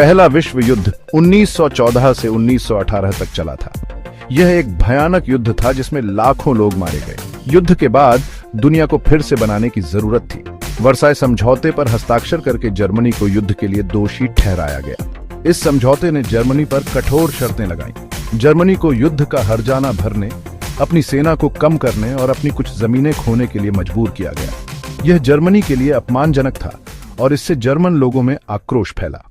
पहला विश्व युद्ध 1914 से 1918 तक चला था। यह एक भयानक युद्ध था जिसमें लाखों लोग मारे गए। युद्ध के बाद दुनिया को फिर से बनाने की जरूरत थी। वर्साय समझौते पर हस्ताक्षर करके जर्मनी को युद्ध के लिए दोषी ठहराया गया। इस समझौते ने जर्मनी पर कठोर शर्तें लगाईं। जर्मनी को युद्ध का हर्जाना भरने, अपनी सेना को कम करने और अपनी कुछ जमीनें खोने के लिए मजबूर किया गया। यह जर्मनी के लिए अपमानजनक था और इससे जर्मन लोगों में आक्रोश फैला।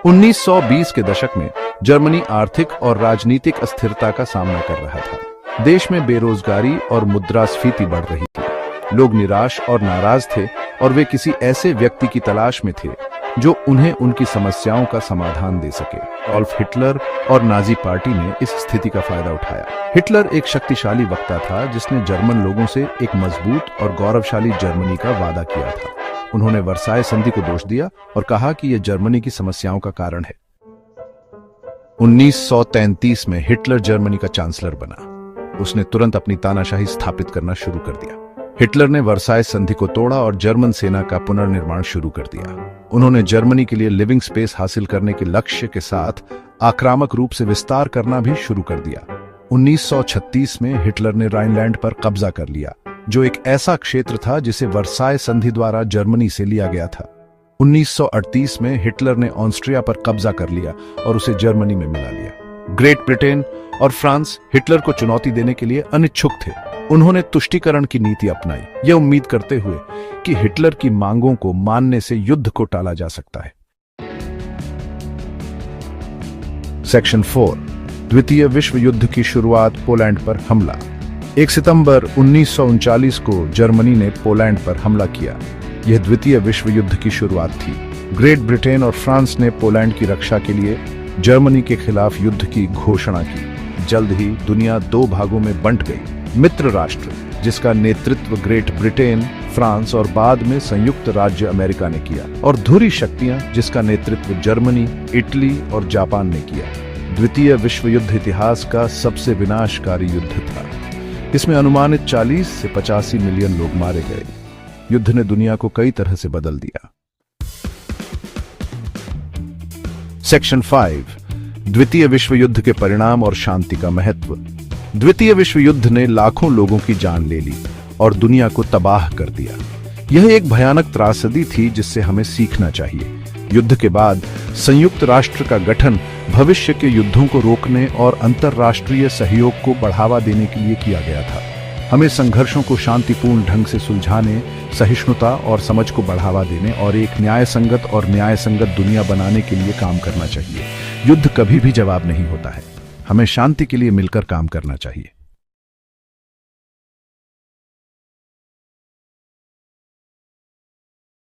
1920 के दशक में जर्मनी आर्थिक और राजनीतिक अस्थिरता का सामना कर रहा था। देश में बेरोजगारी और मुद्रास्फीति बढ़ रही थी। लोग निराश और नाराज थे और वे किसी ऐसे व्यक्ति की तलाश में थे जो उन्हें उनकी समस्याओं का समाधान दे सके। एडोल्फ हिटलर और नाजी पार्टी ने इस स्थिति का फायदा उठाया। हिटलर एक शक्तिशाली वक्ता था जिसने जर्मन लोगों से एक मजबूत और गौरवशाली जर्मनी का वादा किया था। उन्होंने वर्साय संधि को दोष दिया और कहा कि यह जर्मनी की समस्याओं का कारण है। 1933 में हिटलर जर्मनी का चांसलर बना। उसने तुरंत अपनी तानाशाही स्थापित करना शुरू कर दिया। हिटलर ने वर्साय संधि को तोड़ा और जर्मन सेना का पुनर्निर्माण शुरू कर दिया। उन्होंने जर्मनी के लिए लिविंग स्पेस हासिल करने के लक्ष्य के साथ आक्रामक रूप से विस्तार करना भी शुरू कर दिया। 1936 में हिटलर ने राइनलैंड पर कब्जा कर लिया, जो एक ऐसा क्षेत्र था जिसे वर्साय संधि द्वारा जर्मनी से लिया गया था। 1938 में हिटलर ने ऑस्ट्रिया पर कब्जा कर लिया और उसे जर्मनी में मिला लिया। ग्रेट ब्रिटेन और फ्रांस हिटलर को चुनौती देने के लिए अनिच्छुक थे। उन्होंने तुष्टीकरण की नीति अपनाई, यह उम्मीद करते हुए कि हिटलर की मांगों को मानने से युद्ध को टाला जा सकता है। सेक्शन 4, द्वितीय विश्व युद्ध की शुरुआत, पोलैंड पर हमला। 1 सितंबर 1939 को जर्मनी ने पोलैंड पर हमला किया। यह द्वितीय विश्व युद्ध की शुरुआत थी। ग्रेट ब्रिटेन और फ्रांस ने पोलैंड की रक्षा के लिए जर्मनी के खिलाफ युद्ध की घोषणा की। जल्द ही दुनिया 2 भागों में बंट गई। मित्र राष्ट्र, जिसका नेतृत्व ग्रेट ब्रिटेन, फ्रांस और बाद में संयुक्त राज्य अमेरिका ने किया, और धुरी शक्तियां, जिसका नेतृत्व जर्मनी, इटली और जापान ने किया। द्वितीय विश्व युद्ध इतिहास का सबसे विनाशकारी युद्ध था। इसमें अनुमानित 40 से 85 मिलियन लोग मारे गए। युद्ध ने दुनिया को कई तरह से बदल दिया। सेक्शन 5, द्वितीय विश्व युद्ध के परिणाम और शांति का महत्व। द्वितीय विश्व युद्ध ने लाखों लोगों की जान ले ली और दुनिया को तबाह कर दिया। यह एक भयानक त्रासदी थी जिससे हमें सीखना चाहिए। युद्ध के बाद संयुक्त राष्ट्र का गठन भविष्य के युद्धों को रोकने और अंतर्राष्ट्रीय सहयोग को बढ़ावा देने के लिए किया गया था। हमें संघर्षों को शांतिपूर्ण ढंग से सुलझाने, सहिष्णुता और समझ को बढ़ावा देने और एक न्यायसंगत दुनिया बनाने के लिए काम करना चाहिए। युद्ध कभी भी जवाब नहीं होता है। हमें शांति के लिए मिलकर काम करना चाहिए।